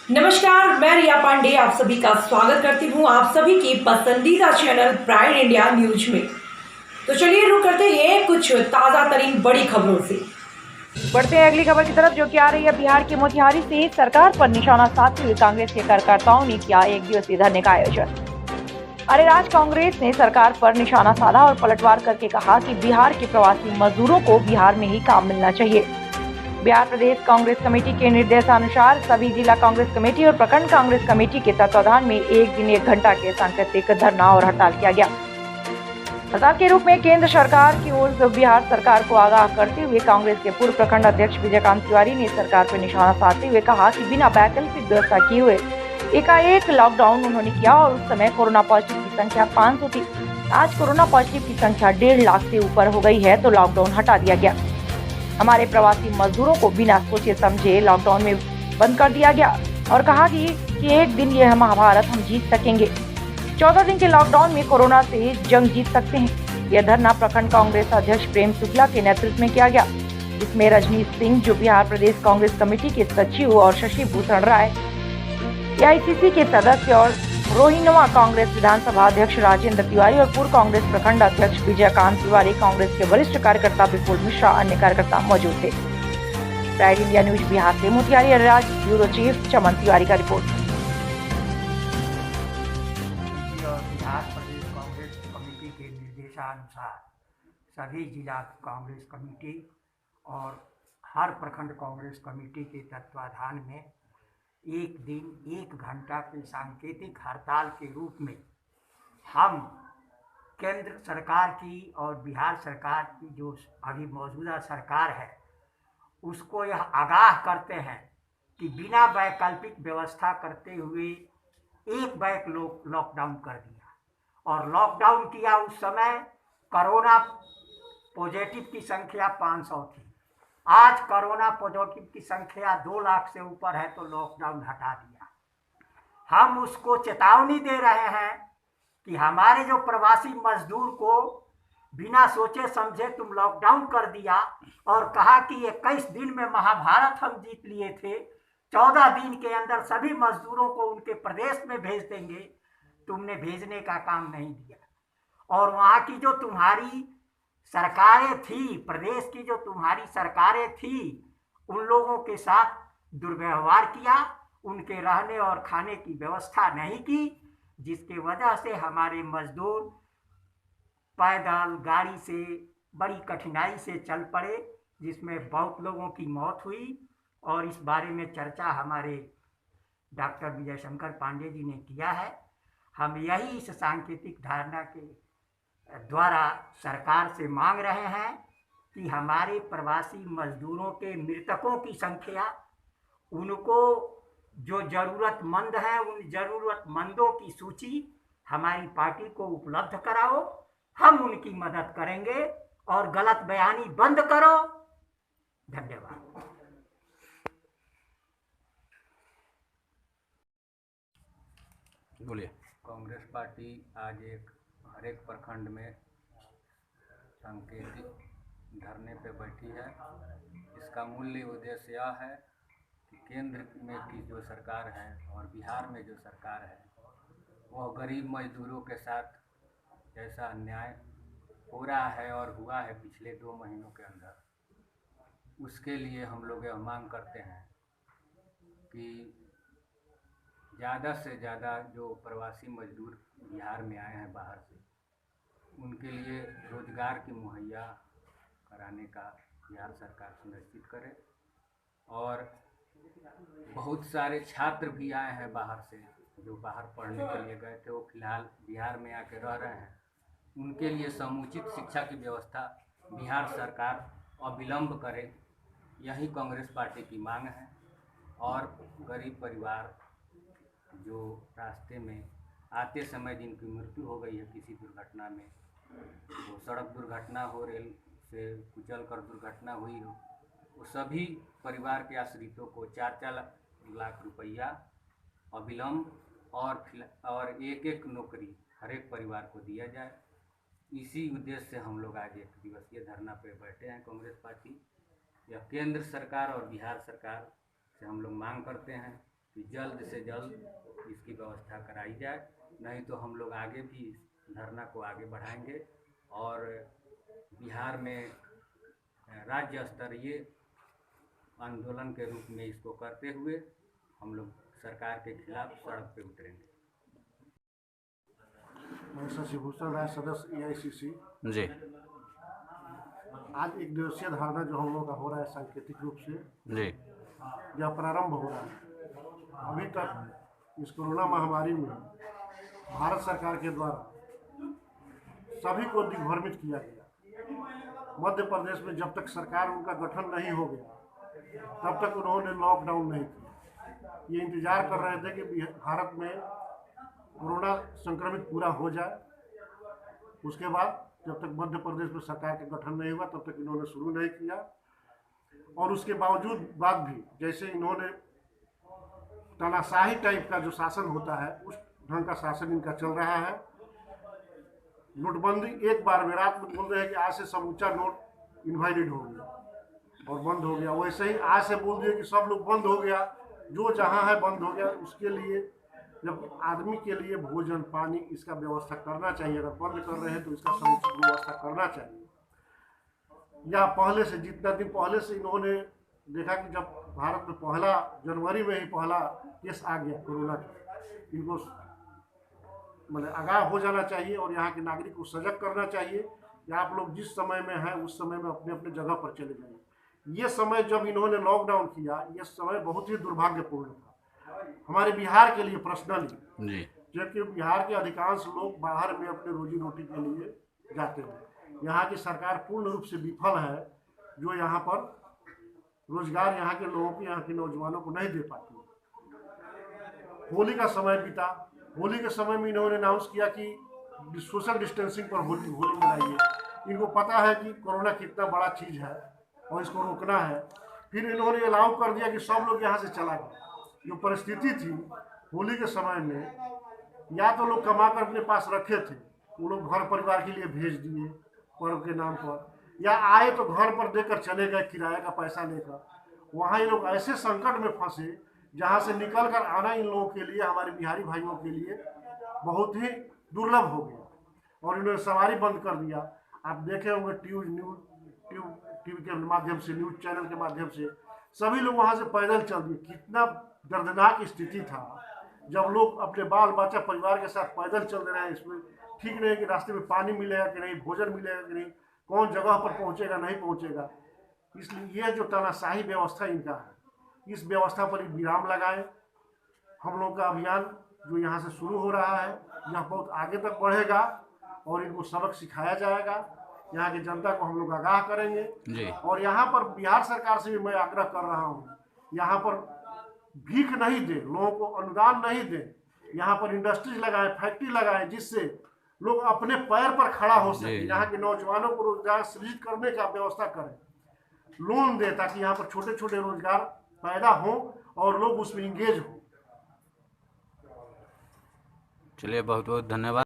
नमस्कार, मैं रिया पांडे आप सभी का स्वागत करती हूँ आप सभी की पसंदीदा चैनल प्राइड इंडिया न्यूज में। तो चलिए रुक करते हैं कुछ ताजा तरीन बड़ी खबरों से। बढ़ते हैं अगली खबर की तरफ, जो कि आ रही है बिहार के मोतिहारी से। सरकार पर निशाना साधते हुए कांग्रेस के कार्यकर्ताओं ने किया एक दिवसीय धरने का आयोजन। अरेराज कांग्रेस ने सरकार पर निशाना साधा और पलटवार करके कहा कि बिहार के प्रवासी मजदूरों को बिहार में ही काम मिलना चाहिए। बिहार प्रदेश कांग्रेस कमेटी के निर्देशानुसार सभी जिला कांग्रेस कमेटी और प्रखंड कांग्रेस कमेटी के तत्वाधान में एक दिन 1 घंटा के सांकेतिक धरना और हड़ताल किया गया। हड़ताल के रूप में केंद्र सरकार की ओर से बिहार सरकार को आगाह करते हुए कांग्रेस के पूर्व प्रखंड अध्यक्ष विजयकांत तिवारी ने सरकार पर निशाना साधते हुए कहा कि बिना वैकल्पिक व्यवस्था किए हुए एकाएक लॉकडाउन उन्होंने किया और उस समय कोरोना पॉजिटिव की संख्या 500 थी। आज कोरोना पॉजिटिव की संख्या 1.5 लाख से ऊपर हो गई है तो लॉकडाउन हटा दिया गया। हमारे प्रवासी मजदूरों को बिना सोचे समझे लॉकडाउन में बंद कर दिया गया और कहा कि एक दिन यह महाभारत हम जीत सकेंगे। 14 दिन के लॉकडाउन में कोरोना से जंग जीत सकते हैं। यह धरना प्रखंड कांग्रेस अध्यक्ष प्रेम शुक्ला के नेतृत्व में किया गया। इसमें रजनीश सिंह जो बिहार प्रदेश कांग्रेस कमेटी के सचिव और शशि भूषण राय एआईसीसी के सदस्य और रोहिणवा कांग्रेस विधानसभा अध्यक्ष राजेंद्र तिवारी और पूर्व कांग्रेस प्रखंड अध्यक्ष विजयकांत तिवारी, कांग्रेस के वरिष्ठ कार्यकर्ता विपुल मिश्रा, अन्य कार्यकर्ता मौजूद थे। प्राइड इंडिया न्यूज बिहार से मोतिहारी अरेराज ब्यूरो चीफ चमन तिवारी का रिपोर्ट। बिहार प्रदेश कांग्रेस कमेटी के निर्देशानुसार सभी जिला कांग्रेस कमेटी और हर प्रखंड कांग्रेस कमेटी के तत्वाधान में एक दिन 1 घंटा के सांकेतिक हड़ताल के रूप में हम केंद्र सरकार की और बिहार सरकार की जो अभी मौजूदा सरकार है उसको यह आगाह करते हैं कि बिना वैकल्पिक व्यवस्था करते हुए एक बैक लॉकडाउन कर दिया और लॉकडाउन किया उस समय कोरोना पॉजिटिव की संख्या 500 थी। आज कोरोना पॉजिटिव की संख्या 2 लाख से ऊपर है तो लॉकडाउन हटा दिया। हम उसको चेतावनी दे रहे हैं कि हमारे जो प्रवासी मजदूर को बिना सोचे समझे तुम लॉकडाउन कर दिया और कहा कि 21 दिन में महाभारत हम जीत लिए थे, 14 दिन के अंदर सभी मजदूरों को उनके प्रदेश में भेज देंगे। तुमने भेजने का काम नहीं दिया और वहाँ की जो तुम्हारी सरकारें थी, प्रदेश की जो तुम्हारी सरकारें थी, उन लोगों के साथ दुर्व्यवहार किया, उनके रहने और खाने की व्यवस्था नहीं की, जिसके वजह से हमारे मजदूर पैदल गाड़ी से बड़ी कठिनाई से चल पड़े, जिसमें बहुत लोगों की मौत हुई। और इस बारे में चर्चा हमारे डॉक्टर विजय शंकर पांडे जी ने किया है। हम यही इस सांकेतिक धारणा के द्वारा सरकार से मांग रहे हैं कि हमारे प्रवासी मजदूरों के मृतकों की संख्या, उनको जो ज़रूरतमंद हैं उन ज़रूरतमंदों की सूची हमारी पार्टी को उपलब्ध कराओ, हम उनकी मदद करेंगे और गलत बयानी बंद करो। धन्यवाद। बोलिए। कांग्रेस पार्टी आज हर एक प्रखंड में सांकेतिक धरने पे बैठी है। इसका मूल उद्देश्य यह है कि केंद्र में की जो सरकार है और बिहार में जो सरकार है वह गरीब मजदूरों के साथ जैसा अन्याय हो रहा है और हुआ है पिछले 2 महीनों के अंदर, उसके लिए हम लोग यह मांग करते हैं कि ज़्यादा से ज़्यादा जो प्रवासी मजदूर बिहार में आए हैं बाहर से, उनके लिए रोज़गार की मुहैया कराने का बिहार सरकार सुनिश्चित करे। और बहुत सारे छात्र भी आए हैं बाहर से, जो बाहर पढ़ने के लिए गए थे, वो फिलहाल बिहार में आके रह रहे हैं। उनके लिए समुचित शिक्षा की व्यवस्था बिहार सरकार अविलंब करे, यही कांग्रेस पार्टी की मांग है। और गरीब परिवार जो रास्ते में आते समय जिनकी मृत्यु हो गई है किसी दुर्घटना में, वो सड़क दुर्घटना हो, रेल से कुचल कर दुर्घटना हुई हो, वो सभी परिवार के आश्रितों को 4-4 लाख रुपया अविलंब और एक नौकरी हर एक परिवार को दिया जाए। इसी उद्देश्य से हम लोग आज एक दिवसीय धरना पे बैठे हैं कांग्रेस पार्टी। यह केंद्र सरकार और बिहार सरकार से हम लोग मांग करते हैं कि जल्द से जल्द इसकी व्यवस्था कराई जाए, नहीं तो हम लोग आगे भी इस धरना को आगे बढ़ाएंगे और बिहार में राज्य स्तरीय आंदोलन के रूप में इसको करते हुए हम लोग सरकार के खिलाफ सड़क पे उतरेंगे। मैं शशि भूषण राय, सदस्य AICC। जी आज एक दिवसीय धरना जो हम लोग का हो रहा है सांकेतिक रूप से जी यह प्रारंभ हो रहा है। अभी तक इस कोरोना महामारी में भारत सरकार के द्वारा सभी को दिग्भ्रमित किया गया। मध्य प्रदेश में जब तक सरकार उनका गठन नहीं हो गया तब तक उन्होंने लॉकडाउन नहीं किया। ये इंतजार कर रहे थे कि भारत में कोरोना संक्रमित पूरा हो जाए, उसके बाद जब तक मध्य प्रदेश में सरकार का गठन नहीं हुआ तब तक इन्होंने शुरू नहीं किया। और उसके बाद भी जैसे इन्होंने तानाशाही टाइप का जो शासन होता है उस ढंग का शासन इनका चल रहा है। नोटबंदी एक बार में रात में बोल रहे हैं कि आज से समूचा नोट इनवाइलिड हो गया और बंद हो गया। वैसे ही आज से बोल दिए कि सब लोग बंद हो गया, जो जहाँ है बंद हो गया। उसके लिए जब आदमी के लिए भोजन पानी इसका व्यवस्था करना चाहिए, अगर बंद कर रहे हैं तो इसका समुचित व्यवस्था करना चाहिए। या पहले से जितना दिन पहले से इन्होंने देखा कि जब भारत में 1 जनवरी में ही पहला केस आ गया कोरोना का, इनको मतलब आगाह हो जाना चाहिए और यहाँ के नागरिक को सजग करना चाहिए कि आप लोग जिस समय में हैं उस समय में अपने अपने जगह पर चले जाइए। ये समय जब इन्होंने लॉकडाउन किया, ये समय बहुत ही दुर्भाग्यपूर्ण था हमारे बिहार के लिए पर्सनली जी जबकि बिहार के अधिकांश लोग बाहर में अपने रोजी रोटी के लिए जाते हैं। यहाँ की सरकार पूर्ण रूप से विफल है, जो यहाँ पर रोजगार यहाँ के लोगों को, यहाँ के नौजवानों को नहीं दे पाती। होली का समय बीता, होली के समय में इन्होंने अनाउंस किया कि सोशल डिस्टेंसिंग पर होली मनाइए। इनको पता है कि कोरोना कितना बड़ा चीज़ है और इसको रोकना है। फिर इन्होंने अलाउ कर दिया कि सब लोग यहाँ से चला गया। जो परिस्थिति थी होली के समय में, या तो लोग कमा कर अपने पास रखे थे, वो लोग घर परिवार के लिए भेज दिए पर्व के नाम पर, या आए तो घर पर देकर चले गए किराए का पैसा लेकर। वहाँ ये लोग ऐसे संकट में फंसे जहाँ से निकल कर आना इन लोगों के लिए, हमारे बिहारी भाइयों के लिए बहुत ही दुर्लभ हो गया और इन्होंने सवारी बंद कर दिया। आप देखे होंगे टीवी के माध्यम से, न्यूज़ चैनल के माध्यम से सभी लोग वहाँ से पैदल चल दिए। कितना दर्दनाक स्थिति था जब लोग अपने बाल बच्चा परिवार के साथ पैदल चल रहे हैं। इसमें ठीक नहीं कि रास्ते में पानी मिलेगा कि नहीं, भोजन मिलेगा कि नहीं, कौन जगह पर पहुंचेगा नहीं पहुंचेगा। इसलिए ये जो तानाशाही व्यवस्था इनका है, इस व्यवस्था पर विराम लगाएं। हम लोग का अभियान जो यहाँ से शुरू हो रहा है यह बहुत आगे तक बढ़ेगा और इनको सबक सिखाया जाएगा। यहाँ की जनता को हम लोग आगाह करेंगे जी और यहाँ पर बिहार सरकार से भी मैं आग्रह कर रहा हूँ, यहाँ पर भीख नहीं दे, लोगों को अनुदान नहीं दे, यहाँ पर इंडस्ट्रीज लगाएं, फैक्ट्री लगाएं, जिससे लोग अपने पैर पर खड़ा हो सके। यहाँ के नौजवानों को रोजगार सृजित करने का व्यवस्था करें, लोन दे ताकि यहाँ पर छोटे छोटे रोजगार पैदा हो और लोग उसमें इंगेज हो। चलिए बहुत बहुत धन्यवाद।